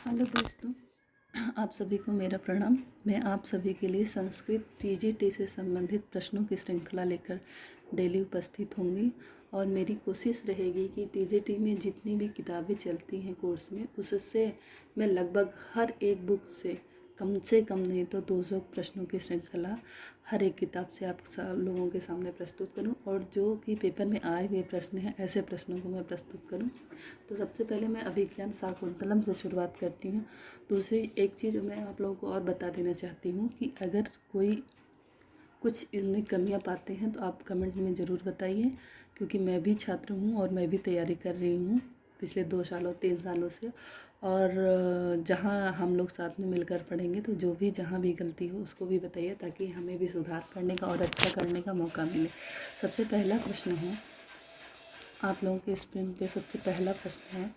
Hello दोस्तों, आप सभी को मेरा प्रणाम। मैं आप सभी के लिए संस्कृत टीजीटी से संबंधित प्रश्नों की श्रृंखला लेकर डेली उपस्थित होंगी और मेरी कोशिश रहेगी कि टीजीटी में जितनी भी किताबें चलती हैं कोर्स में, उससे मैं लगभग हर एक बुक से कम नहीं तो 200 प्रश्नों की श्रृंखला हर एक किताब से आप लोगों के सामने प्रस्तुत करूं और जो कि पेपर में आए हुए प्रश्न हैं ऐसे प्रश्नों को मैं प्रस्तुत करूं। तो सबसे पहले मैं अभिज्ञान शाकुंतलम से शुरुआत करती हूँ। दूसरी एक चीज़ मैं आप लोगों को और बता देना चाहती हूँ कि अगर कोई कुछ इनमें कमियाँ पाते हैं तो आप कमेंट में ज़रूर बताइए, क्योंकि मैं भी छात्र हूँ और मैं भी तैयारी कर रही हूँ पिछले 3 सालों से। और जहाँ हम लोग साथ में मिलकर पढ़ेंगे तो जो भी जहाँ भी गलती हो उसको भी बताइए, ताकि हमें भी सुधार करने का और अच्छा करने का मौका मिले। सबसे पहला प्रश्न है आप लोगों के स्क्रीन पे, सबसे पहला प्रश्न है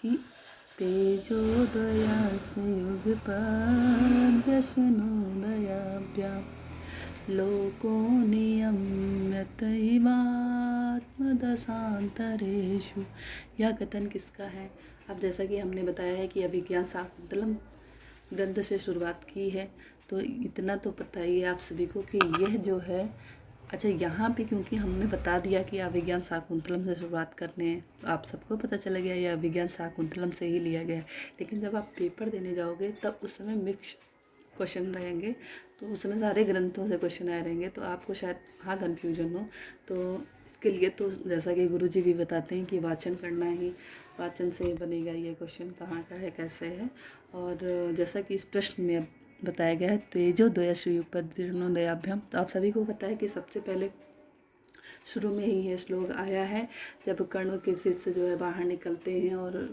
कि तेजोदया से युगपद्यशनोदयाभ्यां लोको नियम्यतैवात्मदशान्तरेषु। यह कथन किसका है? अब जैसा कि हमने बताया है कि अभिज्ञान शाकुंतलम ग्रंथ से शुरुआत की है, तो इतना तो पता ही है आप सभी को कि यह जो है, अच्छा यहाँ पे क्योंकि हमने बता दिया कि अभिज्ञान शाकुंतलम से शुरुआत करने हैं तो आप सबको पता चला गया यह अभिज्ञान शाकुंतलम से ही लिया गया है। लेकिन जब आप पेपर देने जाओगे तब उस समय मिक्स क्वेश्चन रहेंगे, तो उस समय सारे ग्रंथों से क्वेश्चन आए रहेंगे, तो आपको शायद कन्फ्यूजन हो। तो इसके लिए तो जैसा कि गुरुजी भी बताते हैं कि वाचन करना ही, वाचन से बनेगा ये क्वेश्चन कहाँ का है कैसे है। और जैसा कि इस प्रश्न में बताया गया है तेजोदयस्य युगपद्यशनोदयाभ्याम, तो आप सभी को पता है कि सबसे पहले शुरू में ही ये श्लोक आया है जब कर्ण के शिष्य जो है बाहर निकलते हैं और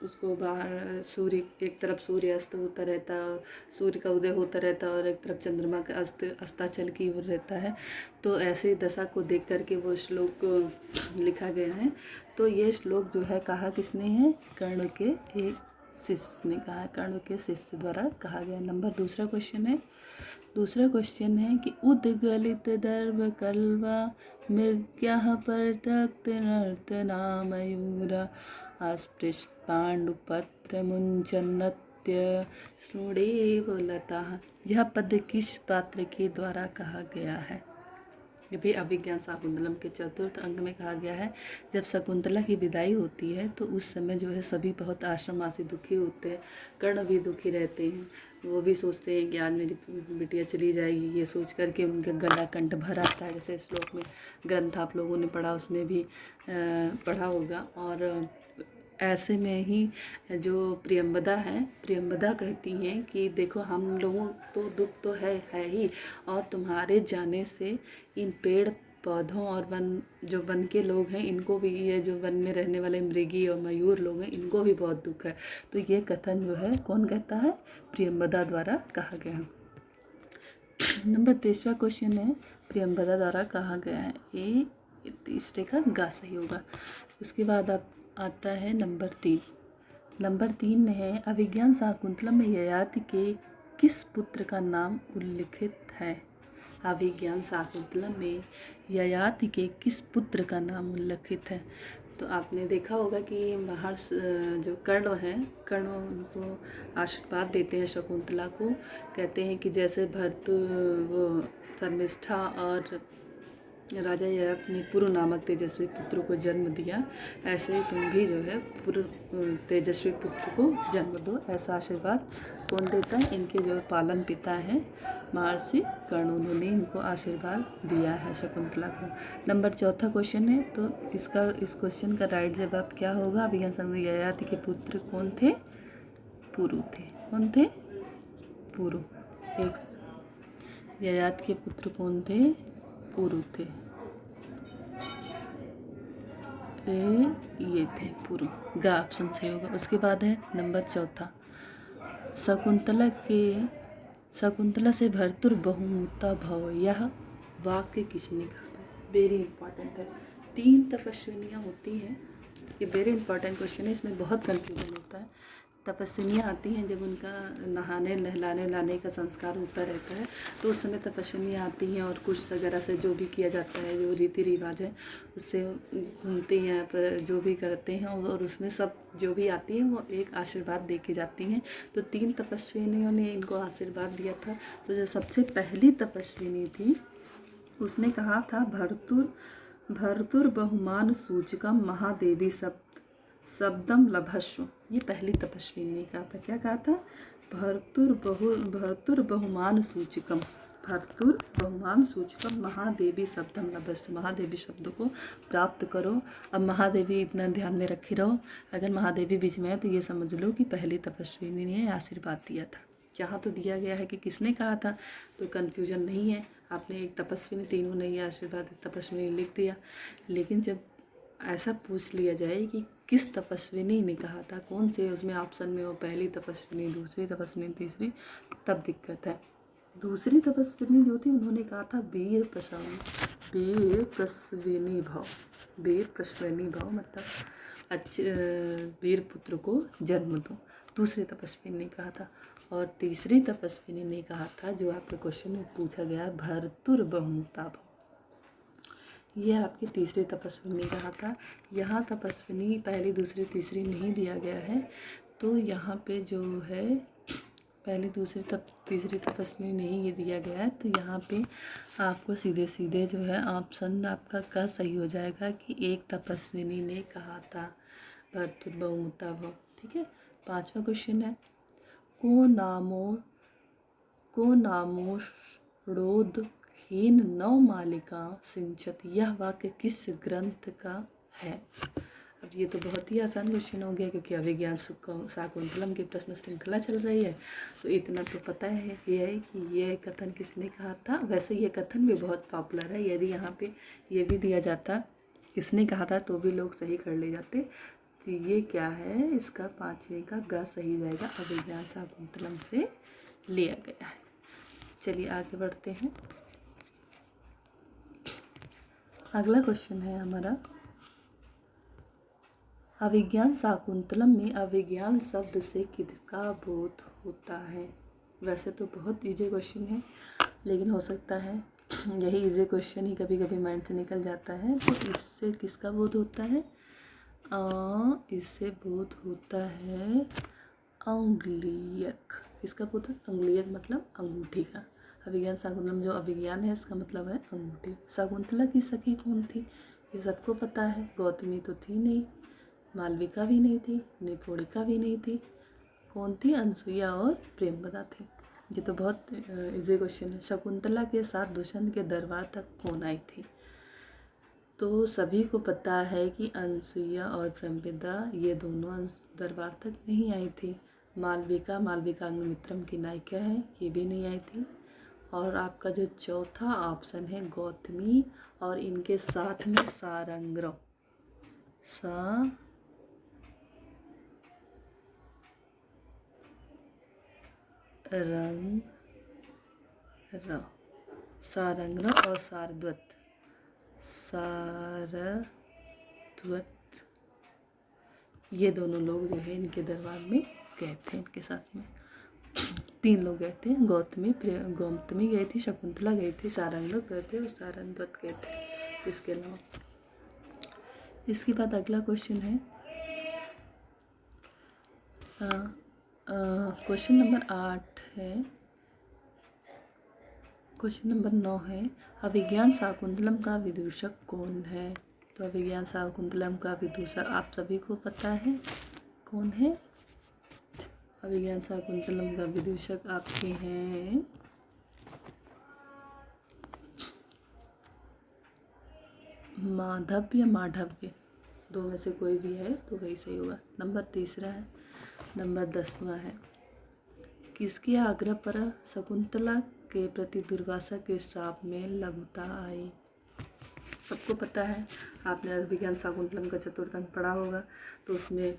उसको बाहर सूर्य, एक तरफ सूर्य अस्त होता रहता है, सूर्य का उदय होता रहता है और एक तरफ चंद्रमा का अस्ताचल की ओर रहता है। तो ऐसे दशा को देख करके वो श्लोक लिखा गया है। तो ये श्लोक जो है कहा किसने है? कर्ण के एक शिष्य ने कहा, कर्ण के शिष्य द्वारा कहा गया। दूसरा क्वेश्चन है कि उद्गलित दर्भ कल्वा मृग्यः परतक्त नर्तनामयूरा अस्पृष्ट पांडुपत्र मुंचन्नत्य श्रुणेव लताः। यह पद किस पात्र के द्वारा कहा गया है? ये भी अभिज्ञान शाकुंतलम के चतुर्थ अंग में कहा गया है। जब शकुंतला की विदाई होती है तो उस समय जो है सभी बहुत आश्रमवासी दुखी होते हैं, कर्ण भी दुखी रहते हैं। वो भी सोचते हैं कि आज मेरी बिटिया चली जाएगी, ये सोच करके उनके गला कंठ भर आता है। जैसे श्लोक में ग्रंथ आप लोगों ने पढ़ा, उसमें भी पढ़ा होगा। और ऐसे में ही जो प्रियंवदा है, प्रियंवदा कहती हैं कि देखो हम लोगों तो दुख तो है ही, और तुम्हारे जाने से इन पेड़ पौधों और जो वन के लोग हैं इनको भी, ये जो वन में रहने वाले मृगी और मयूर लोग हैं इनको भी बहुत दुख है। तो ये कथन जो है कौन कहता है? प्रियंवदा द्वारा कहा गया। नंबर तीसरा क्वेश्चन है प्रियंवदा द्वारा कहा गया है, ये तीसरे का गा सही होगा। उसके बाद आप आता है नंबर 3 है अभिज्ञान शाकुंतलम में ययाति के किस पुत्र का नाम उल्लिखित है? अभिज्ञान शाकुंतलम में ययाति के किस पुत्र का नाम उल्लिखित है? तो आपने देखा होगा कि महर्षि जो कर्ण हैं, कर्ण उनको आशीर्वाद देते हैं शकुंतला को, कहते हैं कि जैसे भरत वो शर्मिष्ठा और राजा ययाति ने पुरु नामक तेजस्वी पुत्र को जन्म दिया, ऐसे ही तुम भी जो है पुरु तेजस्वी पुत्र को जन्म दो। ऐसा आशीर्वाद कौन देता है? इनके जो पालन पिता हैं महर्षि कर्ण, उन्होंने इनको आशीर्वाद दिया है शकुंतला को। नंबर 4 क्वेश्चन है, तो इस क्वेश्चन का राइट जवाब क्या होगा? अभिज्ञान शाकुंतलम ययाति के पुत्र कौन थे? पुरु थे। कौन थे? पुरु। ययाति के पुत्र कौन थे? पुरु थे। ये थे पुरु, गा ऑप्शन सही होगा। उसके बाद है नंबर 4 शकुंतला से भर्तृ बहुमुता भव, यह वाक्य किसने कहा? वेरी इंपॉर्टेंट है। 3 तपस्विनियाँ होती हैं ये वेरी इंपॉर्टेंट क्वेश्चन है, इसमें बहुत कंफ्यूजन होता है। तपस्विनियाँ आती हैं जब उनका नहाने नहलाने लाने का संस्कार होता रहता है, तो उस समय तपस्विनियाँ आती हैं और कुछ वगैरह से जो भी किया जाता है, जो रीति रिवाज है उससे घूमती हैं, पर जो भी करते हैं, और उसमें सब जो भी आती हैं वो एक आशीर्वाद दे के जाती हैं। तो 3 तपस्विनियों ने इनको आशीर्वाद दिया था। तो जो सबसे पहली तपस्विनी थी उसने कहा था भर्तुर बहुमान सूचकम महादेवी शब्दम लभस्व। ये पहली तपस्विनी ने कहा था। क्या कहा था? भर्तुर बहुमान सूचकम महादेवी शब्दम लभस्व। महादेवी शब्द को प्राप्त करो। अब महादेवी इतना ध्यान में रखी रहो, अगर महादेवी बीच में है तो ये समझ लो कि पहली तपस्विनी ने आशीर्वाद दिया था। यहाँ तो दिया गया है कि किसने कहा था, तो कन्फ्यूजन नहीं है। आपने एक तपस्विनी, तीनों ने ये आशीर्वाद तपस्विनी लिख दिया। लेकिन जब ऐसा पूछ लिया जाए कि किस तपस्विनी ने कहा था, कौन से उसमें ऑप्शन में हो, पहली तपस्विनी, दूसरी तपस्विनी, तीसरी, तब दिक्कत है। दूसरी तपस्विनी जो थी उन्होंने कहा था वीर प्रश्विनी भव, मतलब अच्छे वीर पुत्र को जन्म दो। दूसरी तपस्विनी ने कहा था। और तीसरी तपस्विनी ने कहा था, जो आपके क्वेश्चन में पूछा गया, भर्तुर बहुमुता भव। ये आपकी तीसरी तपस्विनी ने कहा था। यहाँ तपस्विनी पहली, दूसरी, तीसरी नहीं दिया गया है, तो यहाँ पे जो है पहली, दूसरी, तीसरी तपस्विनी नहीं ये दिया गया है, तो यहाँ पे आपको सीधे सीधे जो है ऑप्शन आपका का सही हो जाएगा कि एक तपस्विनी ने कहा था भर्तुर बहुमुता भव। ठीक है। 5वां क्वेश्चन है, को नामो षडोद खीन नौ मालिका सिंचत। यह वाक्य किस ग्रंथ का है? अब ये तो बहुत ही आसान क्वेश्चन हो गया, क्योंकि अभिज्ञान शाकुंतलम की प्रश्न श्रृंखला चल रही है, तो इतना तो पता है कि ये कथन किसने कहा था। वैसे ये कथन भी बहुत पॉपुलर है। यदि यहाँ पे ये भी दिया जाता किसने कहा था तो भी लोग सही कर ले जाते। तो ये क्या है, इसका 5वें का ग सही जाएगा, अभिज्ञान शाकुंतलम से लिया गया है। चलिए आगे बढ़ते हैं। अगला क्वेश्चन है हमारा, अभिज्ञान शाकुंतलम में अभिज्ञान शब्द से किसका बोध होता है? वैसे तो बहुत इजी क्वेश्चन है, लेकिन हो सकता है यही इजी क्वेश्चन ही कभी कभी माइंड से निकल जाता है। तो इससे किसका बोध होता है? इससे बोध होता है अंगुलीयक। किसका बोध है? अंगुलीयक मतलब अंगूठी का। अभिज्ञान शाकुंतलम जो अभिज्ञान है इसका मतलब है अंगूठी। शाकुंतला की सखी कौन थी? ये सबको पता है। गौतमी तो थी नहीं, मालविका भी नहीं थी, निपुणिका भी नहीं थी। कौन थी? अनसुईया और प्रेमवदा थे। ये तो बहुत इजी क्वेश्चन है। शकुंतला के साथ दुष्यंत के दरबार तक कौन आई थी? तो सभी को पता है कि अनसुईया और प्रेमवदा ये दोनों दरबार तक नहीं आई थी। मालविका अग्निमित्रम की नायिका है, ये भी नहीं आई थी। और आपका जो चौथा ऑप्शन है गौतमी और इनके साथ में सारंगराव, सारंगराव और सारद्वत, ये दोनों लोग जो है इनके दरबार में गए थे, इनके साथ में 3 लोग गए थे। गौतमी गई थी, शकुंतला गई थी, सारंगराव गए थे और सारद्वत गए थे। इसके अलावा इसके बाद अगला क्वेश्चन है, क्वेश्चन नंबर 8 है। क्वेश्चन नंबर 9 है, अभिज्ञान शाकुंतलम का विदूषक कौन है? तो अभिज्ञान शाकुंतलम का विदूषक आप सभी को पता है कौन है। अभिज्ञान शाकुंतलम का विदूषक आपके हैं माधव्य, 2 में से कोई भी है तो वही सही होगा। नंबर 3 है। नंबर 10वां है, किसके आग्रह पर शकुंतला के प्रति दुर्वासा के श्राप में लघुता आई? सबको पता है, आपने अभिज्ञान शाकुंतलम का चतुर्थ अंक पढ़ा होगा, तो उसमें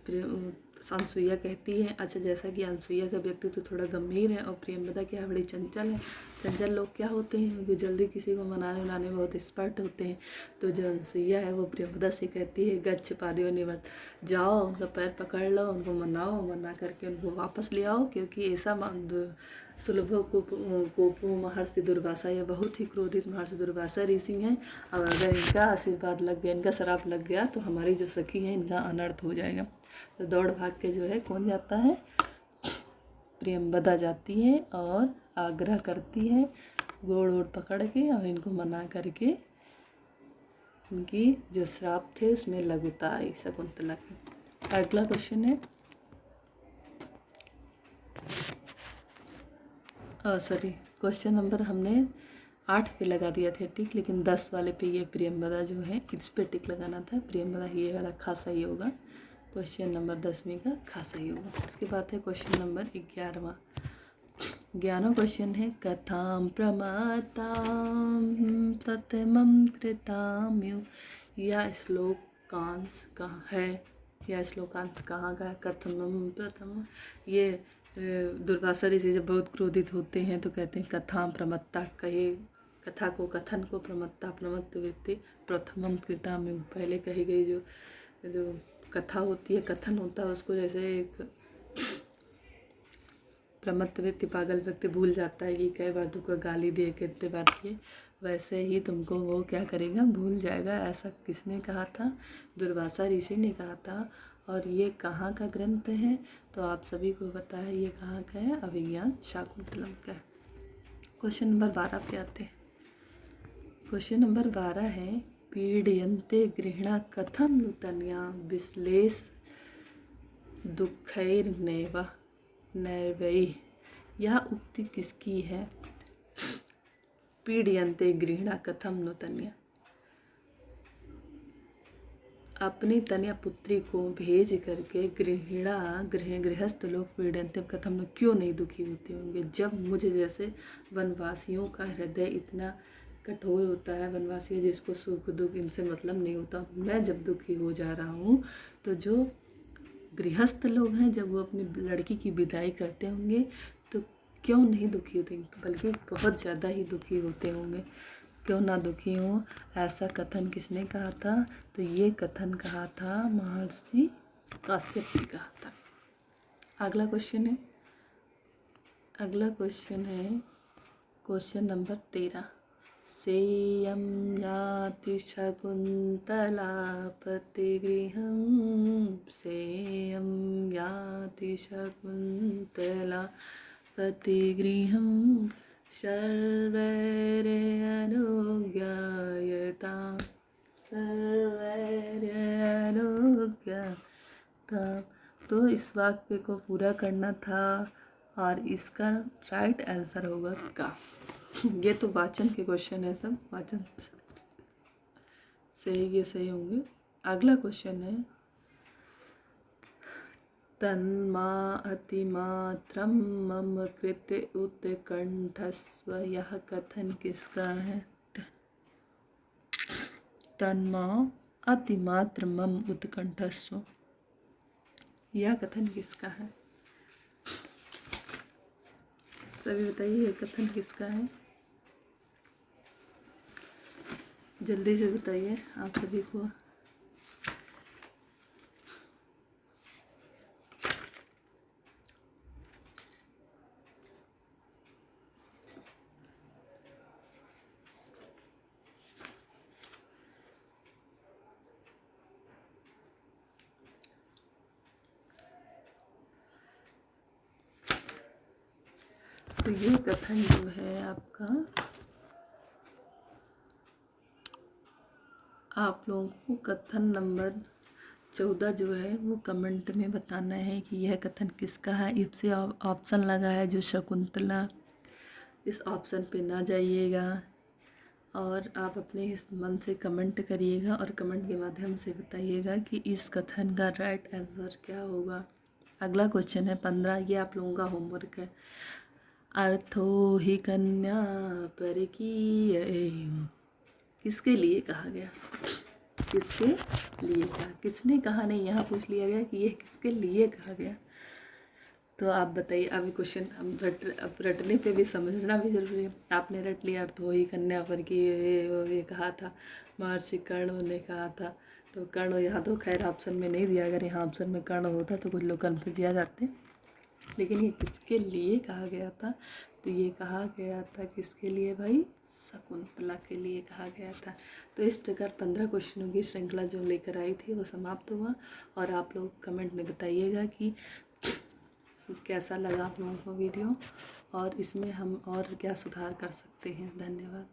अनसुईया कहती है। अच्छा, जैसा कि अनसुईया का व्यक्तित्व थोड़ा गंभीर है और प्रियंवदा क्या है, बड़ी चंचल है। चंचल लोग क्या होते हैं, वो जल्दी किसी को मनाने उनाने में बहुत एक्सपर्ट होते हैं। तो जो अनसुईया है वो प्रियंवदा से कहती है, गच्छ पादियो निवर्त, जाओ उनका पैर पकड़ लो, उनको मनाओ, मना करके उनको वापस ले आओ, क्योंकि ऐसा सुलभ कोपो महर्षि दुर्वासा, ये बहुत ही क्रोधित महर्षि दुर्वासा ऋषि हैं। और अगर इनका आशीर्वाद लग गया, इनका शराप लग गया, तो हमारी जो सखी है इनका अनर्थ हो जाएगा। तो दौड़ भाग के जो है कौन जाता है, प्रियंवदा जाती है और आग्रह करती है गोड़ वोड़ पकड़ के, और इनको मना करके इनकी जो श्राप थे उसमें लघुता आई शकुंतला की। अगला क्वेश्चन है, सॉरी, क्वेश्चन नंबर हमने 8 पे लगा दिया था टिक, लेकिन 10 वाले पे ये प्रियंवदा जो है इस पे टिक लगाना था। प्रियंवदा ये वाला खासा ही होगा, क्वेश्चन नंबर 10वीं का खासा ही होगा। उसके बाद है क्वेश्चन नंबर 11वां। 11वां क्वेश्चन है, कथां प्रमातां प्रथमं कृताम्यु, यह श्लोकांश कहाँ है, यह श्लोकांश कहाँ का है। कथमम प्रथम, ये दुर्वासा ऋषि जब बहुत क्रोधित होते हैं तो कहते हैं कथां प्रमत्ता, कहे कथा को, कथन को, प्रमत्ता प्रमत्त व्यक्ति, प्रथमम कृताम्यु, पहले कही गई जो कथा होती है, कथन होता है, उसको जैसे एक प्रमत्त व्यक्ति, पागल व्यक्ति भूल जाता है कि कई बार तुमको गाली दिए, कितने बार किए, वैसे ही तुमको वो क्या करेगा, भूल जाएगा। ऐसा किसने कहा था, दुर्वासा ऋषि ने कहा था। और ये कहाँ का ग्रंथ है, तो आप सभी को पता है ये कहाँ का है, अभिज्ञान शाकुंतलम का है। क्वेश्चन नंबर 12 पे आते हैं। क्वेश्चन नंबर 12 है, पीड्यन्ते गृहिणा कथं नूतन्या विश्लेष दुःखैर्नैव नैवैः, यह उक्ति किसकी है। पीड्यन्ते गृहिणा कथं नूतन्या, अपनी तनया पुत्री को भेज करके गृहस्थ लोग पीड़न्ते कथम लोग क्यों नहीं दुखी होते होंगे। जब मुझे जैसे वनवासियों का हृदय इतना कठोर होता है, वनवासी जिसको सुख दुख इनसे मतलब नहीं होता, मैं जब दुखी हो जा रहा हूँ, तो जो गृहस्थ लोग हैं जब वो अपनी लड़की की विदाई करते होंगे तो क्यों नहीं दुखी होते, बल्कि बहुत ज़्यादा ही दुखी होते होंगे। क्यों ना दुखी हो, ऐसा कथन किसने कहा था, तो ये कथन कहा था महर्षि काश्यप ने कहा था। अगला क्वेश्चन है, क्वेश्चन नंबर 13, सेयं याति शकुन्तला पतिगृहं, सेयं याति शकुन्तला पतिगृहं, सर्वैरनुज्ञायतां, सर्वैरनुज्ञायतां। तो इस वाक्य को पूरा करना था और इसका राइट आंसर होगा का। ये तो वाचन के क्वेश्चन है, सब वाचन से ये सही होंगे। अगला क्वेश्चन है, तन्मा अतिमात्रम मम कृते उत्कंठस्व, यह कथन किसका है। तन्मा अतिमात्र मम उत्कंठस्व, यह कथन किसका है। सभी बताइए ये कथन किसका है, जल्दी से बताइए आप सभी को। तो ये कथन जो है आपका, आप लोगों को कथन नंबर 14 जो है वो कमेंट में बताना है कि यह कथन किसका है। इससे ऑप्शन लगा है जो शकुंतला, इस ऑप्शन पे ना जाइएगा और आप अपने इस मन से कमेंट करिएगा और कमेंट के माध्यम से बताइएगा कि इस कथन का राइट आंसर क्या होगा। अगला क्वेश्चन है 15, ये आप लोगों का होमवर्क है। अर्थो ही कन्या परकीय, किसके लिए कहा गया। किसके लिए कहा, किसने कहा नहीं, यहाँ पूछ लिया गया कि यह किसके लिए कहा गया। तो आप बताइए। अभी क्वेश्चन अब रटने पे भी समझना भी जरूरी है। आपने रट लिया तो ही कन्या पर कि ये कहा था, महर्षि कर्ण ने कहा था। तो कर्ण यहाँ तो खैर ऑप्शन में नहीं दिया, अगर यहाँ ऑप्शन में कर्ण होता तो कुछ लोग कन्फ्यूज आ जाते। लेकिन ये किसके लिए कहा गया था, तो ये कहा गया था किसके लिए भाई, शकुंतला के लिए कहा गया था। तो इस प्रकार 15 क्वेश्चनों की श्रृंखला जो लेकर आई थी वो समाप्त हुआ। और आप लोग कमेंट में बताइएगा कि कैसा लगा आप लोगों को वीडियो, और इसमें हम और क्या सुधार कर सकते हैं। धन्यवाद।